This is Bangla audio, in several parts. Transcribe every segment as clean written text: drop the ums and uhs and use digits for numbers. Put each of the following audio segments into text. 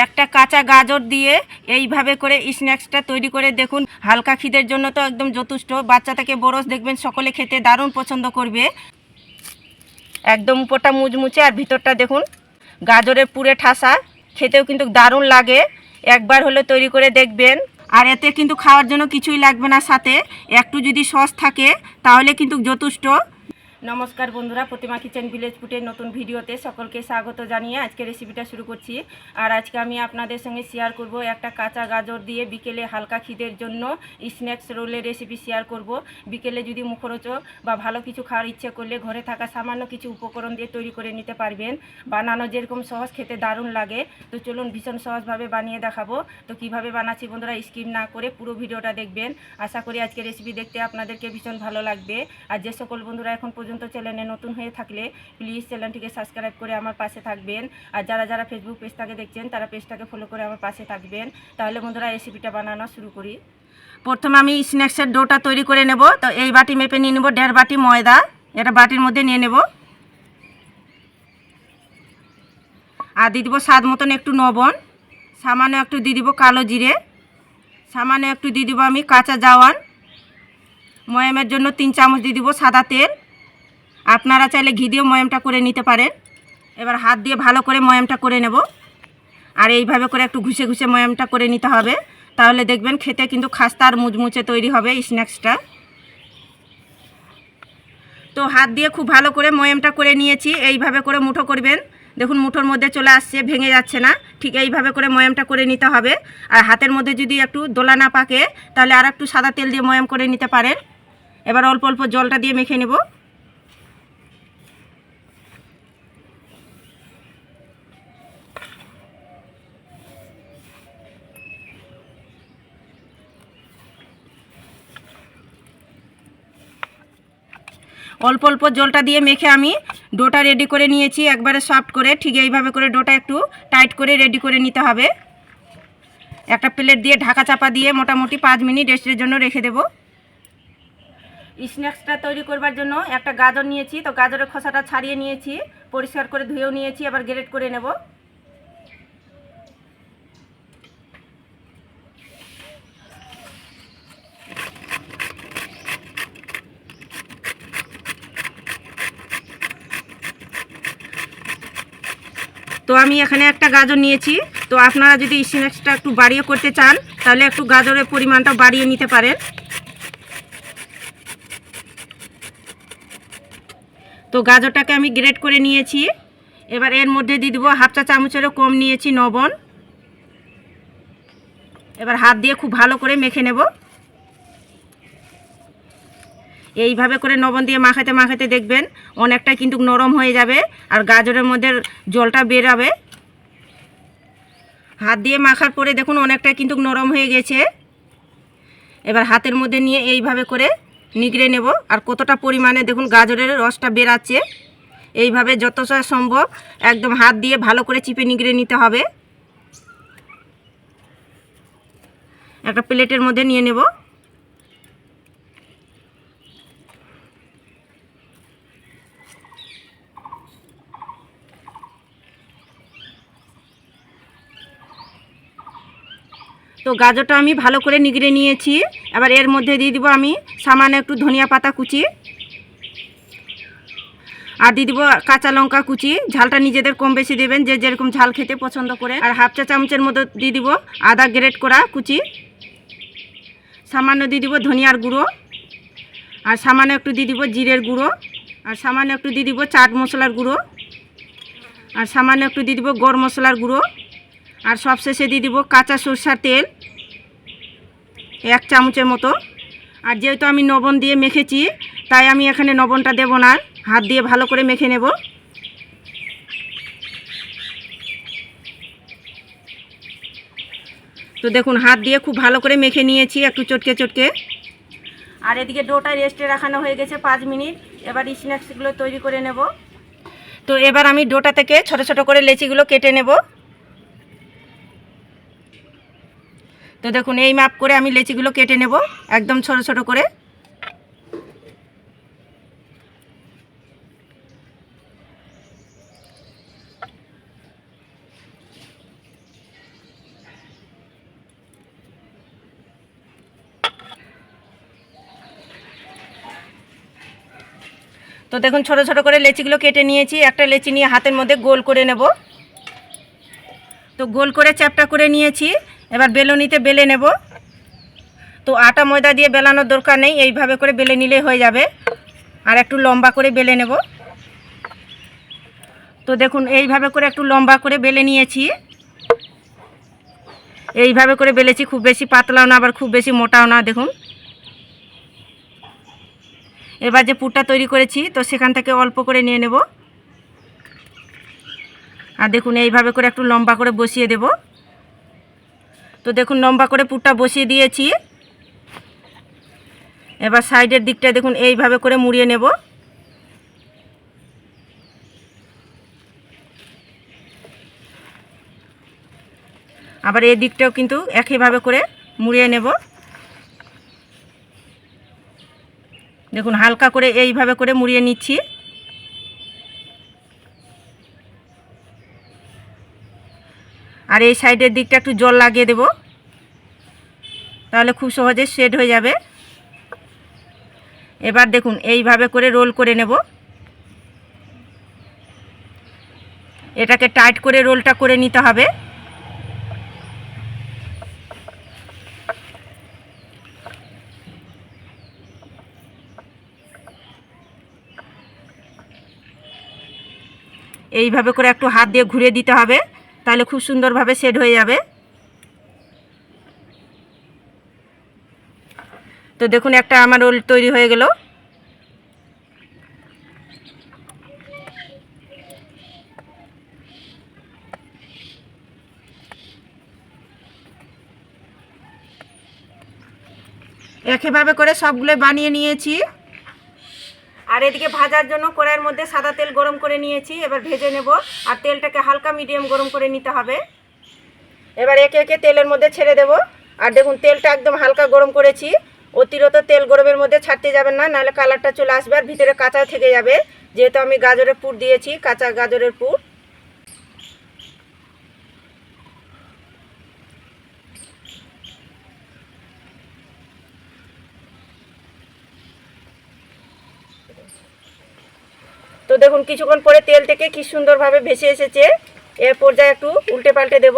একটা কাঁচা গাজর দিয়ে এইভাবে করে স্ন্যাক্সটা তৈরি করে দেখুন। হালকা খিদের জন্য তো একদম যথেষ্ট। বাচ্চা থেকে বড় দেখবেন সকলে খেতে দারুণ পছন্দ করবে। একদম উপরটা মুচমুচে আর ভিতরটা দেখুন গাজরের পুরে ঠাসা, খেতেও কিন্তু দারুণ লাগে। একবার হলে তৈরি করে দেখবেন। আর এতে কিন্তু খাওয়ার জন্য কিছুই লাগবে না, সাথে একটু যদি সস থাকে তাহলে কিন্তু যথেষ্ট। নমস্কার বন্ধুরা, প্রতিমা কিচেন ভিলেজ ফুডের নতুন ভিডিওতে সকলকে স্বাগত জানিয়ে আজকে রেসিপিটা শুরু করছি। আর আজকে আমি আপনাদের সঙ্গে শেয়ার করব একটা কাঁচা গাজর দিয়ে বিকেলে হালকা খিদের জন্য স্ন্যাক্স রোলের রেসিপি শেয়ার করব। বিকেলে যদি মুখরোচক বা ভালো কিছু খাওয়ার ইচ্ছে করলে ঘরে থাকা সামান্য কিছু উপকরণ দিয়ে তৈরি করে নিতে পারবেন। বানানো যেরকম সহজ, খেতে দারুণ লাগে। তো চলুন ভীষণ সহজভাবে বানিয়ে দেখাবো। তো কিভাবে বানাচ্ছি বন্ধুরা স্কিপ না করে পুরো ভিডিওটা দেখবেন। আশা করি আজকে রেসিপি দেখতে আপনাদেরকে ভীষণ ভালো লাগবে। আর যে সকল বন্ধুরা এখন পর্যন্ত চ্যানেলে নতুন হয়ে থাকলে প্লিজ চ্যানেলটিকে সাবস্ক্রাইব করে আমার পাশে থাকবেন। আর যারা যারা ফেসবুক পেজটাকে দেখছেন তারা পেজটাকে ফলো করে আমার পাশে থাকবেন। তাহলে বন্ধুরা রেসিপিটা বানানো শুরু করি। প্রথমে আমি স্ন্যাক্সের ডোটা তৈরি করে নেব। তো এই বাটি মেপে নিয়ে নেব 1.5 বাটি ময়দা। এটা বাটির মধ্যে নিয়ে নেব। আর দিয়ে দেবো স্বাদ মতন একটু লবণ, সামান্য একটু দিয়ে দিব কালো জিরে, সামান্য একটু দিয়ে দিব আমি কাঁচা জওয়ান, ময়ামের জন্য 3 চামচ দিয়ে দিব সাদা তেল। আপনারা চাইলে ঘি দিয়ে ময়ামটা করে নিতে পারেন। এবার হাত দিয়ে ভালো করে ময়ামটা করে নেব। আর এইভাবে করে একটু ঘুষে ঘুষে ময়ামটা করে নিতে হবে, তাহলে দেখবেন খেতে কিন্তু খাস্তা আর মুচমুচে তৈরি হবে স্ন্যাক্সটা। তো হাত দিয়ে খুব ভালো করে ময়ামটা করে নিয়েছি। এইভাবে করে মুঠো করবেন, দেখুন মুঠোর মধ্যে চলে আসছে, ভেঙে যাচ্ছে না। ঠিক এইভাবে করে ময়ামটা করে নিতে হবে। আর হাতের মধ্যে যদি একটু দোলা না পাকে তাহলে আর একটু সাদা তেল দিয়ে ময়াম করে নিতে পারেন। এবার অল্প অল্প জলটা দিয়ে মেখে নেব। অল্প অল্প জলটা দিয়ে মেখে আমি ডোটা রেডি করে নিয়েছি, একবারে সফট করে। ঠিক এইভাবে করে ডোটা একটু টাইট করে রেডি করে নিতে হবে। একটা প্লেট দিয়ে ঢাকা চাপা দিয়ে মোটামুটি 5 মিনিট রেস্টের জন্য রেখে দেব। স্ন্যাক্সটা তৈরি করবার জন্য একটা গাজর নিয়েছি। তো গাজরের খোসাটা ছাড়িয়ে নিয়েছি, পরিষ্কার করে ধুয়েও নিয়েছি। এবার গ্রেট করে নেব। তো আমি এখানে একটা গাজর নিয়েছি। তো আপনারা যদি স্ন্যাক্সটা একটু বাড়িয়ে করতে চান তাহলে একটু গাজরের পরিমাণটা বাড়িয়ে নিতে পারেন। তো গাজরটাকে আমি গ্রেট করে নিয়েছি। এবার এর মধ্যে দিয়ে দেবো 1/2 চা চামচেরও কম নিয়েছি লবণ। এবার হাত দিয়ে খুব ভালো করে মেখে নেব। এইভাবে করে লবণ দিয়ে মাখাতে মাখাতে দেখবেন অনেকটাই কিন্তু নরম হয়ে যাবে আর গাজরের মধ্যে জলটা বেরাবে। হাত দিয়ে মাখার পরে দেখুন অনেকটাই কিন্তু নরম হয়ে গেছে। এবার হাতের মধ্যে নিয়ে এইভাবে করে নিগড়ে নেব। আর কতটা পরিমাণে দেখুন গাজরের রসটা বেরাচ্ছে। এইভাবে যতটা সম্ভব একদম হাত দিয়ে ভালো করে চিপে নিগড়ে নিতে হবে। একটা প্লেটের মধ্যে নিয়ে নেব। তো গাজরটা আমি ভালো করে নিগড়ে নিয়েছি। এবার এর মধ্যে দিয়ে দিব আমি সামান্য একটু ধনিয়া পাতা কুচি, আর দিয়ে দিব কাঁচা লঙ্কা কুচি। ঝালটা নিজেদের কম বেশি দেবেন, যে যেরকম ঝাল খেতে পছন্দ করে। আর 1/2 চা চামচের মধ্যে দিয়ে দিব আদা গ্রেট করা কুচি, সামান্য দিয়ে দিব ধনিয়ার গুঁড়ো, আর সামান্য একটু দিয়ে দিব জিরের গুঁড়ো, আর সামান্য একটু দিয়ে দিব চাট মশলার গুঁড়ো, আর সামান্য একটু দিয়ে দিব গরম মশলার গুঁড়ো, আর সবশেষে দিয়ে দিব কাঁচা সরষার তেল 1 চামচের মতো। আর যেহেতু আমি লবণ দিয়ে মেখেছি তাই আমি এখানে লবণটা দেব না, হাত দিয়ে ভালো করে মেখে নেব। তো দেখুন হাত দিয়ে খুব ভালো করে মেখে নিয়েছি একটু চটকে চটকে। আর এদিকে ডোটা রেস্টে রাখানো হয়ে গেছে 5 মিনিট। এবার স্ন্যাক্সগুলো তৈরি করে নেব। তো এবার আমি ডোটা থেকে ছোট ছোট করে লেচিগুলো কেটে নেব। তো দেখুন এই মাপ করে আমি লেচিগুলো কেটে নেব একদম ছোট ছোট করে। তো দেখুন ছোট ছোট করে লেচিগুলো কেটে নিয়েছি। একটা লেচি নিয়ে হাতের মধ্যে গোল করে নেব। তো গোল করে চ্যাপটা করে নিয়েছি। এবার বেলুনিতে বেলে নেব। তো আটা ময়দা দিয়ে বেলানোর দরকার নেই, এইভাবে করে বেলে নিলেই হয়ে যাবে। আর একটু লম্বা করে বেলে নেব। তো দেখুন এইভাবে করে একটু লম্বা করে বেলে নিয়েছি। এইভাবে করে বেলেছি, খুব বেশি পাতলাও না আবার খুব বেশি মোটাও না। দেখুন এবার যে পুরটা তৈরি করেছি তো সেখান থেকে অল্প করে নিয়ে নেব। আর দেখুন এইভাবে করে একটু লম্বা করে বসিয়ে দেব। তো দেখুন লম্বা করে পুরটা বসিয়ে দিয়েছি। এবার সাইডের দিকটা দেখুন এইভাবে করে মুড়িয়ে নেব। আবার এই দিকটাও কিন্তু একইভাবে করে মুড়িয়ে নেব। দেখুন হালকা করে এইভাবে করে মুড়িয়ে নিচ্ছি। আর এই সাইডের দিকটা একটু জল লাগিয়ে দেব, তাহলে খুব সহজে সেট হয়ে যাবে। এবার দেখুন এইভাবে করে রোল করে নেব। এটাকে টাইট করে রোলটা করে নিতে হবে। এইভাবে করে একটু হাত দিয়ে ঘুরে দিতে হবে, তাহলে খুব সুন্দরভাবে সেট হয়ে যাবে। তো দেখুন একটা আমার রোল তৈরি হয়ে গেল। একইভাবে করে সবগুলো বানিয়ে নিয়েছি। আর এদিকে ভাজার জন্য কড়াইয়ের মধ্যে সাদা তেল গরম করে নিয়েছি। এবার ভেজে নেব। আর তেলটাকে হালকা মিডিয়াম গরম করে নিতে হবে। এবার একে একে তেলের মধ্যে ছেড়ে দেব। আর দেখুন তেলটা একদম হালকা গরম করেছি। অতিরিক্ত তেল গরমের মধ্যে ছাড়তে যাবেন না, নাহলে কালারটা চলে আসবে আর ভিতরে কাঁচা থেকে যাবে, যেহেতু আমি গাজরের পুর দিয়েছি, কাঁচা গাজরের পুর। তো দেখুন কিছুক্ষণ পরে তেল থেকে কি সুন্দরভাবে ভেসে এসেছে। এর পর্যায়ে একটু উল্টে পাল্টে দেব।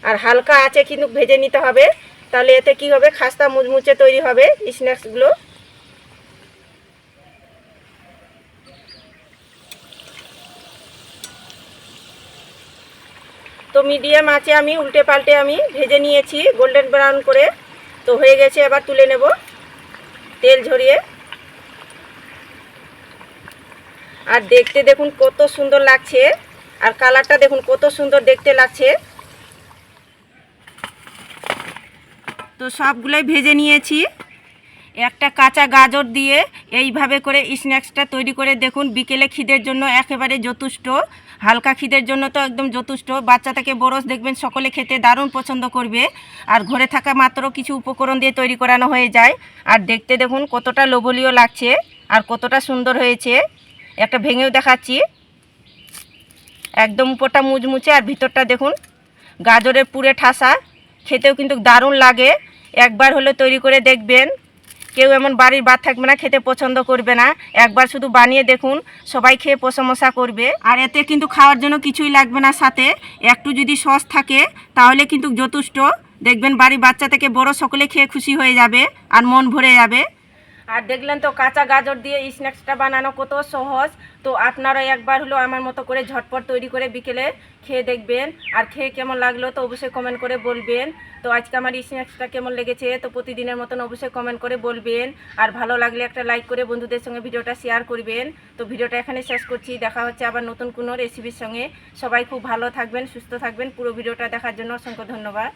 আর হালকা আছে কিন্তু ভেজে নিতে হবে, তাহলে এতে কি হবে, খাস্তা মুচমুচে তৈরি হবে স্ন্যাক্সগুলো। তো মিডিয়াম আছে আমি উল্টে পাল্টে আমি ভেজে নিয়েছি গোল্ডেন ব্রাউন করে। তো হয়ে গেছে, এবার তুলে নেব তেল ঝরিয়ে। আর দেখতে দেখুন কত সুন্দর লাগছে, আর কালারটা দেখুন কত সুন্দর দেখতে লাগছে। তো সবগুলোই ভেজে নিয়েছি। একটা কাঁচা গাজর দিয়ে এইভাবে করে স্ন্যাক্সটা তৈরি করে দেখুন, বিকেলে খিদের জন্য একেবারে যথেষ্ট। হালকা খিদের জন্য তো একদম যথেষ্ট। বাচ্চা থেকে বড় দেখবেন সকলে খেতে দারুণ পছন্দ করবে। আর ঘরে থাকা মাত্র কিছু উপকরণ দিয়ে তৈরি করানো হয়ে যায়। আর দেখতে দেখুন কতটা লোভনীয় লাগছে আর কতটা সুন্দর হয়েছে। একটা ভেঙেও দেখাচ্ছি। একদম উপরটা মুচমুচে আর ভিতরটা দেখুন গাজরের পুরে ঠাসা। খেতেও কিন্তু দারুণ লাগে। একবার হলে তৈরি করে দেখবেন, কেউ এমন বাড়ির বাদ থাকবে না খেতে পছন্দ করবে না। একবার শুধু বানিয়ে দেখুন, সবাই খেয়ে প্রশংসা করবে। আর এতে কিন্তু খাওয়ার জন্য কিছুই লাগবে না, সাথে একটু যদি সস থাকে তাহলে কিন্তু যথেষ্ট। দেখবেন বাড়ির বাচ্চা থেকে বড় সকলে খেয়ে খুশি হয়ে যাবে আর মন ভরে যাবে। আর দেখলেন তো কাঁচা গাজর দিয়ে স্ন্যাক্সটা বানানো কত সহজ। তো আপনারা একবার হলো আমার মতো করে ঝটপট তৈরি করে বিকেলে খেয়ে দেখবেন। আর খেয়ে কেমন লাগলো তো অবশ্যই কমেন্ট করে বলবেন। তো আজকে আমার স্ন্যাক্সটা কেমন লেগেছে তো প্রতিদিনের মতন অবশ্যই কমেন্ট করে বলবেন। আর ভালো লাগলে একটা লাইক করে বন্ধুদের সঙ্গে ভিডিওটা শেয়ার করবেন। তো ভিডিওটা এখানে শেষ করছি। দেখা হচ্ছে আবার নতুন কোনো রেসিপির সঙ্গে। সবাই খুব ভালো থাকবেন, সুস্থ থাকবেন। পুরো ভিডিওটা দেখার জন্য অসংখ্য ধন্যবাদ।